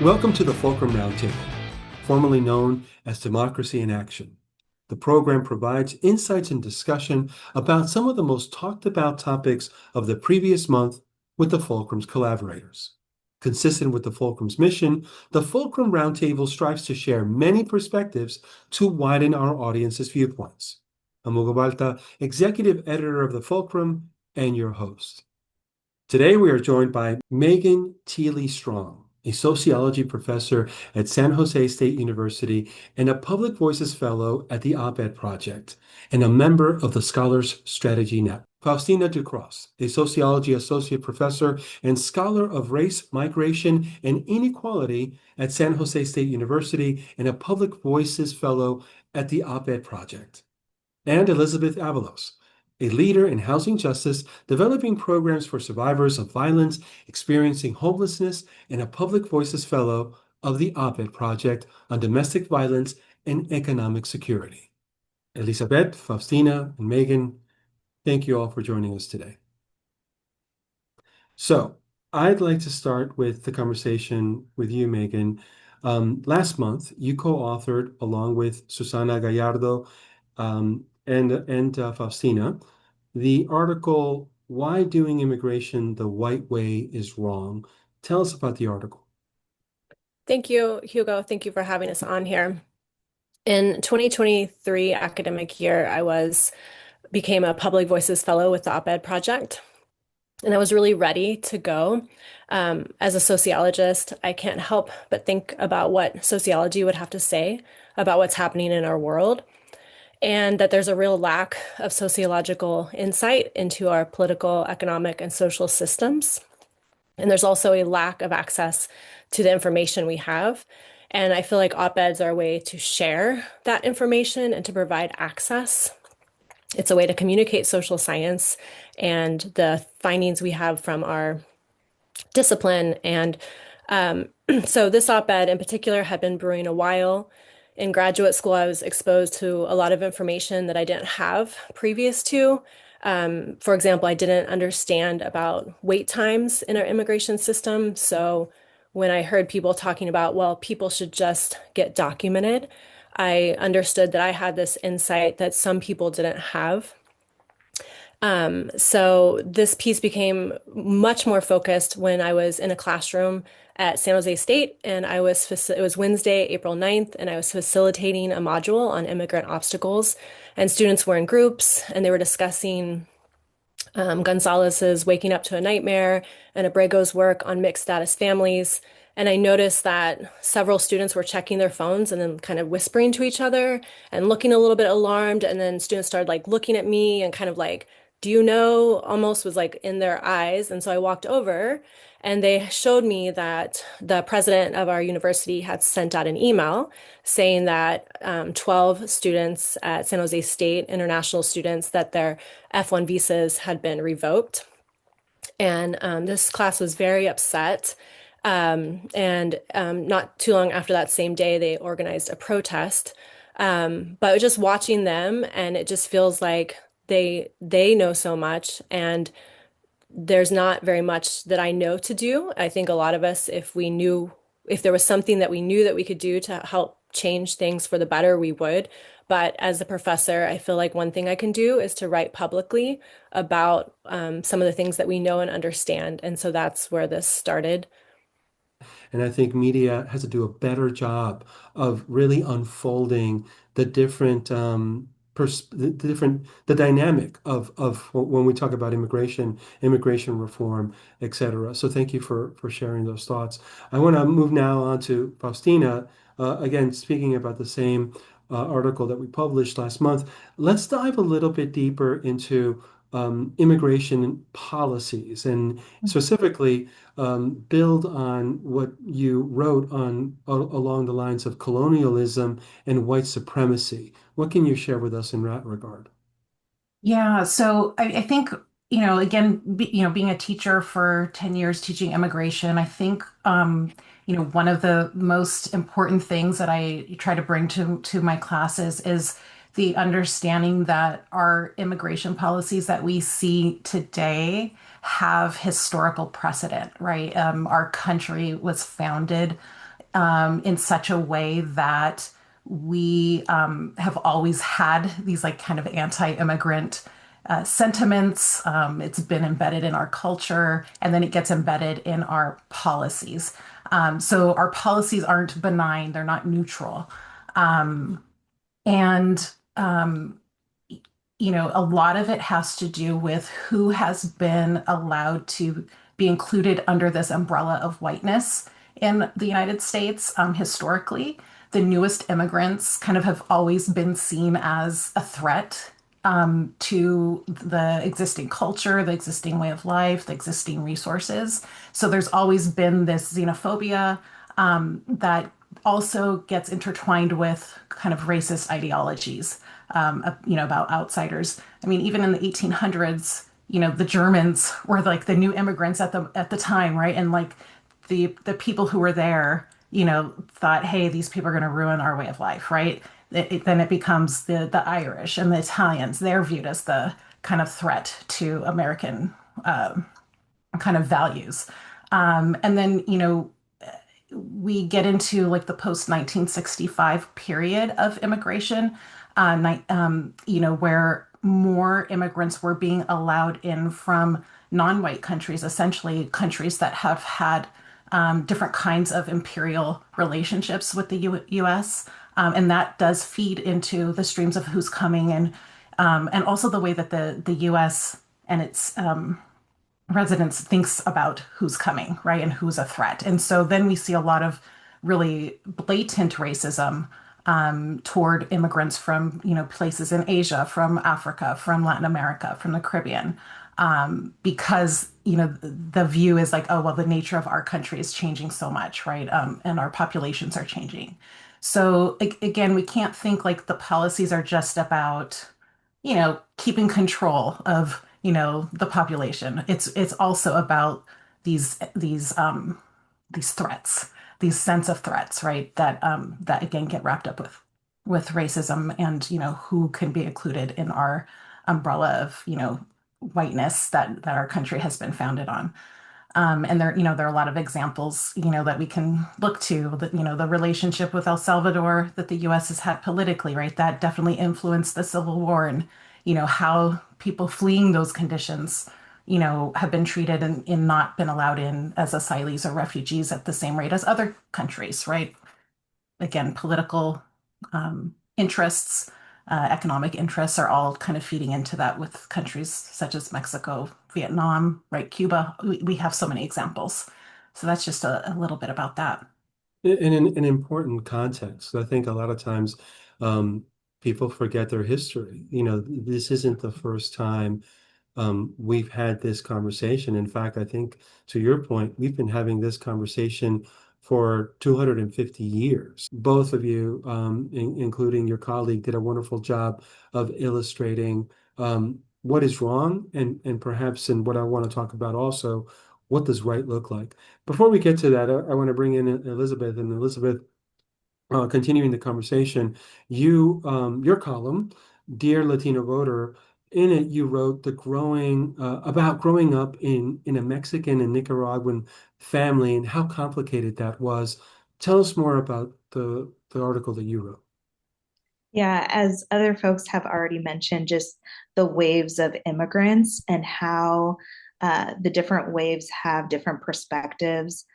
Welcome to the Fulcrum Roundtable, formerly known as Democracy in Action. The program provides insights and discussion about some of the most talked about topics of the previous month with the Fulcrum's collaborators. Consistent with the Fulcrum's mission, the Fulcrum Roundtable strives to share many perspectives to widen our audience's viewpoints. I'm Hugo Balta, Executive Editor of the Fulcrum and your host. Today we are joined by Megan Thiele Strong, a sociology professor at San Jose State University and a Public Voices Fellow at the OpEd Project, and a member of the Scholars Strategy Network. Faustina DuCros, a sociology associate professor and scholar of race, migration, and inequality at San Jose State University and a Public Voices Fellow at the OpEd Project. And Elisabet Avalos, a leader in housing justice, developing programs for survivors of violence, experiencing homelessness, and a Public Voices Fellow of the OpEd Project on Domestic Violence and Economic Security. Elisabet, Faustina, and Megan, thank you all for joining us today. So I'd like to start with the conversation with you, Megan. Last month, you co-authored, along with Susana Gallardo and Faustina, the article, Why Doing Immigration the White Way is Wrong. Tell us about the article. Thank you, Hugo. Thank you for having us on here. In 2023 academic year, became a Public Voices Fellow with the OpEd Project, and I was really ready to go. As a sociologist, I can't help but think about what sociology would have to say about what's happening in our world, and that there's a real lack of sociological insight into our political, economic, and social systems. And there's also a lack of access to the information we have. And I feel like op-eds are a way to share that information and to provide access. It's a way to communicate social science and the findings we have from our discipline. And so this op-ed in particular had been brewing a while. In graduate school, I was exposed to a lot of information that I didn't have previous to. For example, I didn't understand about wait times in our immigration system. So when I heard people talking about, well, people should just get documented, I understood that I had this insight that some people didn't have. So this piece became much more focused when I was in a classroom at San Jose State, and it was Wednesday, April 9th, and I was facilitating a module on immigrant obstacles, and students were in groups, and they were discussing Gonzalez's Waking Up to a Nightmare and Abrego's work on mixed status families. And I noticed that several students were checking their phones and then kind of whispering to each other and looking a little bit alarmed. And then students started like looking at me and kind of like, do you know, almost was like in their eyes. And so I walked over and they showed me that the president of our university had sent out an email saying that 12 students at San Jose State, international students, that their F1 visas had been revoked. And this class was very upset. And not too long after that same day, they organized a protest. But just watching them, and it just feels like they know so much, and there's not very much that I know to do. I think a lot of us, if there was something that we knew that we could do to help change things for the better, we would. But as a professor, I feel like one thing I can do is to write publicly about some of the things that we know and understand. And so that's where this started. And I think media has to do a better job of really unfolding the different the dynamic of when we talk about immigration reform, etc. So thank you for sharing those thoughts. I want to move now on to Faustina. Again, speaking about the same article that we published last month, let's dive a little bit deeper into immigration policies and specifically build on what you wrote on along the lines of colonialism and white supremacy. What can you share with us in that regard? Yeah, so I think, again, being a teacher for 10 years teaching immigration, I think, one of the most important things that I try to bring to my classes is the understanding that our immigration policies that we see today have historical precedent, right? Our country was founded in such a way that we have always had these like kind of anti-immigrant sentiments. It's been embedded in our culture, and then it gets embedded in our policies. So our policies aren't benign; they're not neutral. And a lot of it has to do with who has been allowed to be included under this umbrella of whiteness in the United States. Historically, the newest immigrants kind of have always been seen as a threat to the existing culture, the existing way of life, the existing resources. So there's always been this xenophobia that also gets intertwined with kind of racist ideologies, about outsiders. I mean, even in the 1800s, the Germans were like the new immigrants at the time, right? And like the people who were there, thought, hey, these people are going to ruin our way of life, right? Then it becomes the Irish and the Italians. They're viewed as the kind of threat to American kind of values. And then, we get into like the post 1965 period of immigration, where more immigrants were being allowed in from non-white countries, essentially countries that have had different kinds of imperial relationships with the US. And that does feed into the streams of who's coming and also the way that the US and its residents thinks who's coming, right, and who's a threat. And so then we see a lot of really blatant racism toward immigrants from, places in Asia, from Africa, from Latin America, from the Caribbean, because, the view is like, oh, well, the nature of our country is changing so much, right? And our populations are changing. So again, we can't think like the policies are just about, keeping control of, the population. It's also about these threats, these sense of threats, right? That again get wrapped up with racism and, who can be included in our umbrella of, whiteness that our country has been founded on. And there are a lot of examples, that we can look to, that, the relationship with El Salvador that the US has had politically, right? That definitely influenced the Civil War and, how people fleeing those conditions, have been treated and not been allowed in as asylees or refugees at the same rate as other countries, right? Again, political interests, economic interests are all kind of feeding into that with countries such as Mexico, Vietnam, right? Cuba. We have so many examples. So that's just a little bit about that. In an important context. I think a lot of times people forget their history. This isn't the first time we've had this conversation. In fact, I think to your point, we've been having this conversation for 250 years. Both of you, including your colleague, did a wonderful job of illustrating what is wrong and perhaps, and what I want to talk about also, what does right look like? Before we get to that, I want to bring in Elisabet. And Elisabet, continuing the conversation, your column, Dear Latino Voter, in it you wrote about growing up in a Mexican and Nicaraguan family and how complicated that was. Tell us more about the article that you wrote. Yeah, as other folks have already mentioned, just the waves of immigrants and how the different waves have different perspectives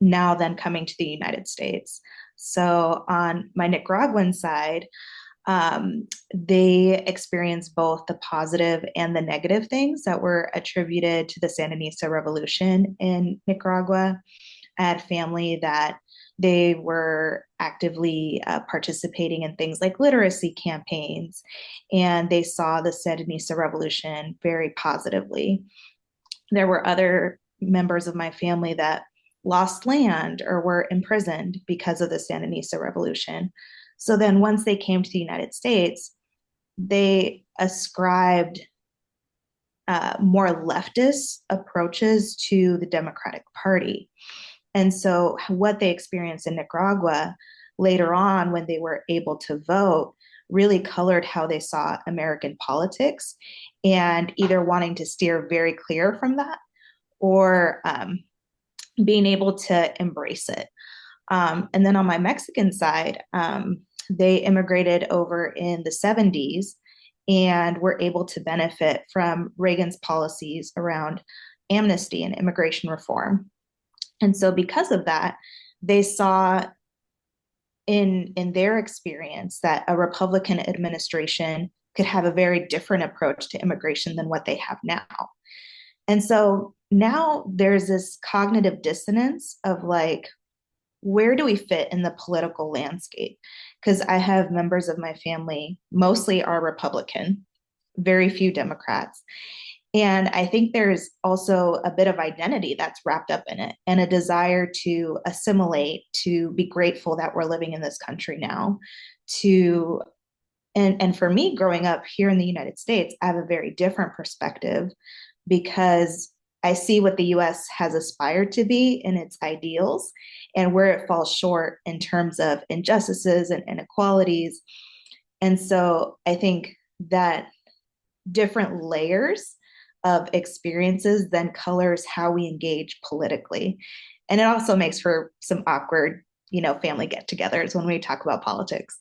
now then coming to the United States. So on my Nicaraguan side, they experienced both the positive and the negative things that were attributed to the Sandinista revolution in Nicaragua. I had family that they were actively participating in things like literacy campaigns, and they saw the Sandinista revolution very positively. There were other members of my family that lost land or were imprisoned because of the Sandinista revolution. So then once they came to the United States, they ascribed more leftist approaches to the Democratic Party. And so what they experienced in Nicaragua later on when they were able to vote really colored how they saw American politics, and either wanting to steer very clear from that or being able to embrace it. And then on my Mexican side, they immigrated over in the 70s and were able to benefit from Reagan's policies around amnesty and immigration reform. And so because of that, they saw in their experience that a Republican administration could have a very different approach to immigration than what they have now. And so now there's this cognitive dissonance of like, where do we fit in the political landscape? Because I have members of my family, mostly are Republican, very few Democrats. And I think there's also a bit of identity that's wrapped up in it and a desire to assimilate, to be grateful that we're living in this country now. To and for me, growing up here in the United States, I have a very different perspective because I see what the US has aspired to be in its ideals and where it falls short in terms of injustices and inequalities. And so I think that different layers of experiences then colors how we engage politically. And it also makes for some awkward, family get-togethers when we talk about politics.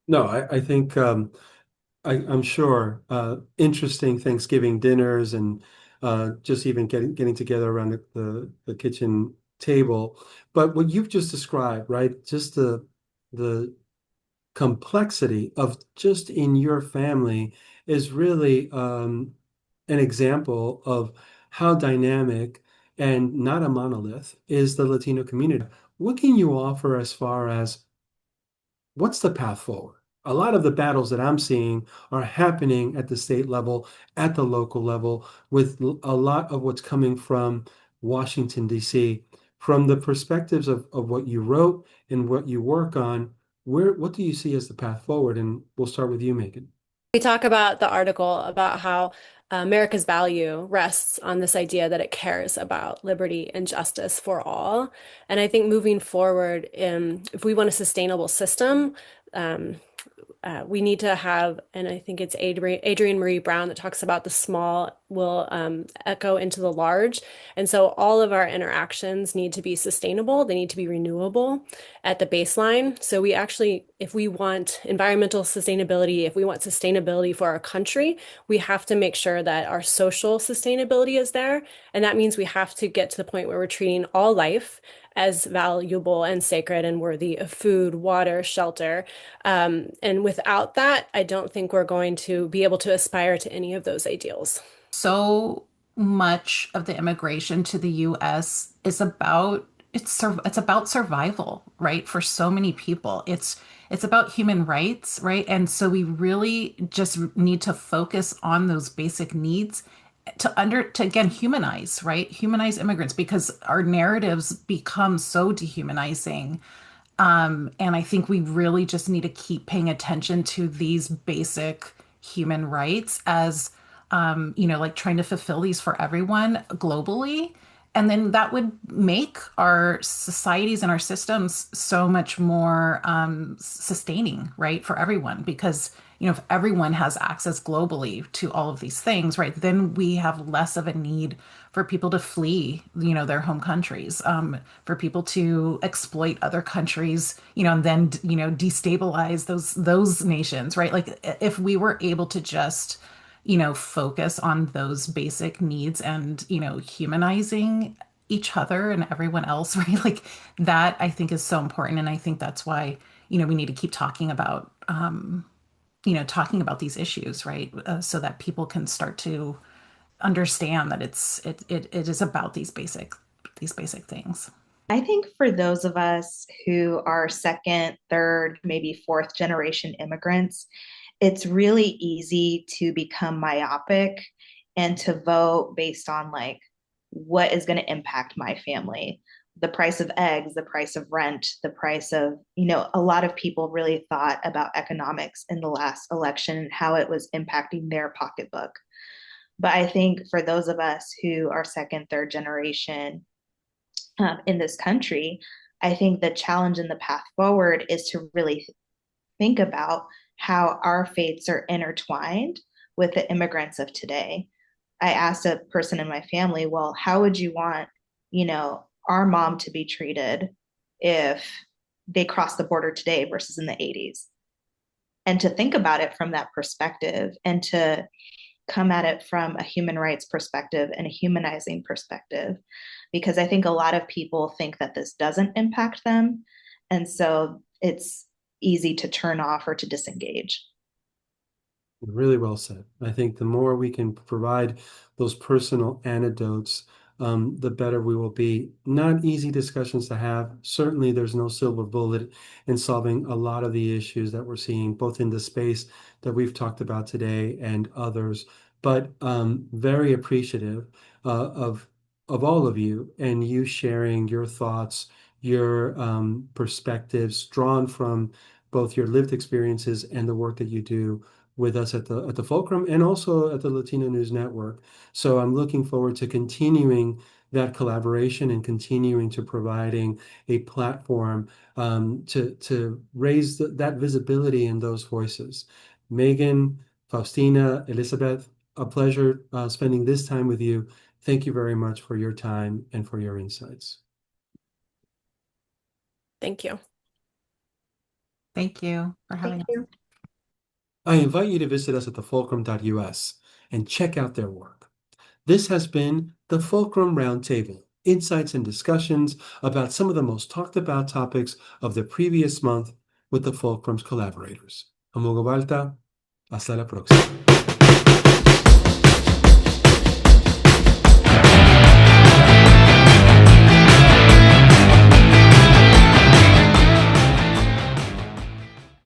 No, I think I'm sure interesting Thanksgiving dinners and just even getting together around the kitchen table. But what you've just described, right? Just the complexity of just in your family is really an example of how dynamic and not a monolith is the Latino community. What can you offer as far as what's the path forward? A lot of the battles that I'm seeing are happening at the state level, at the local level, with a lot of what's coming from Washington, D.C. From the perspectives of what you wrote and what you work on, what do you see as the path forward? And we'll start with you, Megan. We talk about the article about how America's value rests on this idea that it cares about liberty and justice for all. And I think moving forward, if we want a sustainable system, um, we need to have, and I think it's Adrienne Marie Brown that talks about the small will echo into the large. And so all of our interactions need to be sustainable. They need to be renewable at the baseline. So we actually, if we want environmental sustainability, if we want sustainability for our country, we have to make sure that our social sustainability is there. And that means we have to get to the point where we're treating all life as valuable and sacred and worthy of food, water, shelter. And without that, I don't think we're going to be able to aspire to any of those ideals. So much of the immigration to the US is about it's about survival, right? For so many people. It's about human rights, right? And so we really just need to focus on those basic needs to again humanize, right? Humanize immigrants because our narratives become so dehumanizing. And I think we really just need to keep paying attention to these basic human rights as, like trying to fulfill these for everyone globally. And then that would make our societies and our systems so much more sustaining, right, for everyone. Because, if everyone has access globally to all of these things, right, then we have less of a need for people to flee, their home countries, for people to exploit other countries, and then, destabilize those nations, right? Like if we were able to just focus on those basic needs and, humanizing each other and everyone else, right? Like that I think is so important. And I think that's why, we need to keep talking about these issues, right? So that people can start to understand that it is about these basic things. I think for those of us who are second, third, maybe fourth generation immigrants, it's really easy to become myopic and to vote based on like what is going to impact my family. The price of eggs, the price of rent, the price of, a lot of people really thought about economics in the last election and how it was impacting their pocketbook. But I think for those of us who are second, third generation in this country, I think the challenge and the path forward is to really think about how our fates are intertwined with the immigrants of today. I asked a person in my family, well, how would you want, our mom to be treated if they crossed the border today versus in the 80s. And to think about it from that perspective and to come at it from a human rights perspective and a humanizing perspective, because I think a lot of people think that this doesn't impact them. And so it's easy to turn off or to disengage. Really well said. I think the more we can provide those personal anecdotes, the better we will be. Not easy discussions to have. Certainly, there's no silver bullet in solving a lot of the issues that we're seeing, both in the space that we've talked about today and others. But very appreciative of all of you and you sharing your thoughts, your perspectives drawn from both your lived experiences and the work that you do with us at the Fulcrum and also at the Latino News Network. So I'm looking forward to continuing that collaboration and continuing to providing a platform to raise that visibility in those voices. Megan, Faustina, Elisabet, a pleasure spending this time with you. Thank you very much for your time and for your insights. Thank you. Thank you for having us. Thank you. I invite you to visit us at thefulcrum.us and check out their work. This has been the Fulcrum Roundtable, insights and discussions about some of the most talked about topics of the previous month with the Fulcrum's collaborators. Amogo Balta, hasta la próxima.